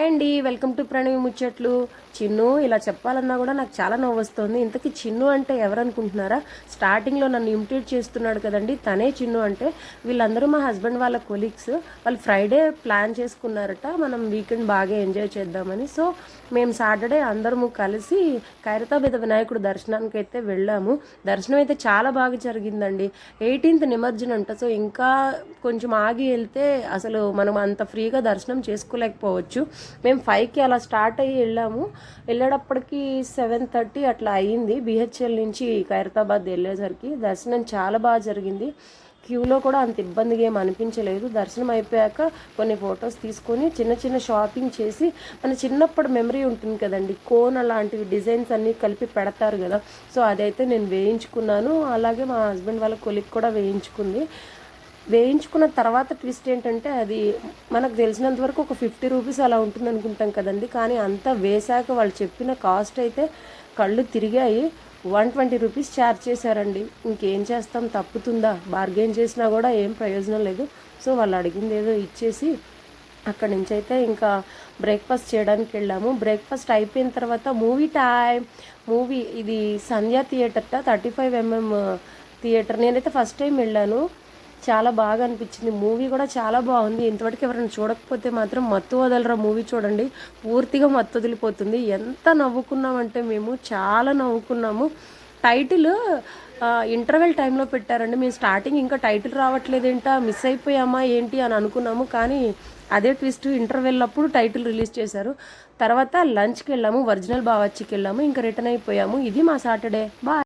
Hi అండి, welcome to Pranavi ముచ్చట్లు. చిన్ను ఇలా చెప్పాలన్నా కూడా నాకు చాలా నవ్వు వస్తుంది. ఇంతకీ చిన్ను అంటే ఎవరనుకుంటున్నారా? స్టార్టింగ్లో నన్ను ఇమిటేట్ చేస్తున్నాడు కదండి, తనే చిన్ను అంటే. వీళ్ళందరూ మా హస్బెండ్ వాళ్ళ కొలీగ్స్. వాళ్ళు ఫ్రైడే ప్లాన్ చేసుకున్నారట మనం వీకెండ్ బాగా ఎంజాయ్ చేద్దామని. సో మేము సాటర్డే అందరము కలిసి ఖైరతాబాద్ వినాయకుడు దర్శనానికి అయితే వెళ్ళాము. దర్శనం అయితే చాలా బాగా జరిగిందండి. 18th నిమజ్జనం అంట. సో ఇంకా కొంచెం ఆగి వెళ్తే అసలు మనం అంత ఫ్రీగా దర్శనం చేసుకోలేకపోవచ్చు. మేము 5కి అలా స్టార్ట్ అయ్యి వెళ్ళేటప్పటికి 7:30 అట్లా అయ్యింది. బిహెచ్ఎల్ నుంచి ఖైరతాబాద్ వెళ్ళేసరికి దర్శనం చాలా బాగా జరిగింది. క్యూలో కూడా అంత ఇబ్బందిగా ఏం అనిపించలేదు. దర్శనం అయిపోయాక కొన్ని ఫొటోస్ తీసుకొని చిన్న చిన్న షాపింగ్ చేసి, మన చిన్నప్పుడు మెమరీ ఉంటుంది కదండి, కోన్ అలాంటివి డిజైన్స్ అన్నీ కలిపి పెడతారు కదా, సో అదైతే నేను వేయించుకున్నాను. అలాగే మా హస్బెండ్ వాళ్ళ కొలిక్ కూడా వేయించుకున్న తర్వాత ట్విస్ట్ ఏంటంటే, అది మనకు తెలిసినంత వరకు ఒక 50 రూపీస్ అలా ఉంటుంది అనుకుంటాం కదండి, కానీ అంతా వేశాక వాళ్ళు చెప్పిన కాస్ట్ అయితే కళ్ళు తిరిగాయి. 120 రూపీస్ ఛార్జ్ చేశారండి. ఇంకేం చేస్తాం, తప్పుతుందా? బార్గెన్ చేసినా కూడా ఏం ప్రయోజనం లేదు. సో వాళ్ళు అడిగింది ఏదో ఇచ్చేసి అక్కడి నుంచి అయితే ఇంకా బ్రేక్ఫాస్ట్ చేయడానికి వెళ్ళాము. బ్రేక్ఫాస్ట్ అయిపోయిన తర్వాత మూవీ ఇది సంధ్యా థియేటర్ 35mm థియేటర్. నేనైతే ఫస్ట్ టైం వెళ్ళాను. చాలా బాగా అనిపించింది. మూవీ కూడా చాలా బాగుంది. ఇంతవరకు ఎవరైనా చూడకపోతే మాత్రం మత్తు వదలరా మూవీ చూడండి, పూర్తిగా మత్తు వదిలిపోతుంది. ఎంత నవ్వుకున్నామంటే మేము చాలా నవ్వుకున్నాము. టైటిల్ ఇంటర్వెల్ టైంలో పెట్టారండి. మేము స్టార్టింగ్ ఇంకా టైటిల్ రావట్లేదేంటా, మిస్ అయిపోయామా ఏంటి అని అనుకున్నాము. కానీ అదే ట్విస్ట్, ఇంటర్వెల్ అప్పుడు టైటిల్ రిలీజ్ చేశారు. తర్వాత లంచ్కి వెళ్ళాము, ఒరిజినల్ బావర్చికి వెళ్ళాము, ఇంకా రిటర్న్ అయిపోయాము. ఇది మా సాటర్డే. బాయ్.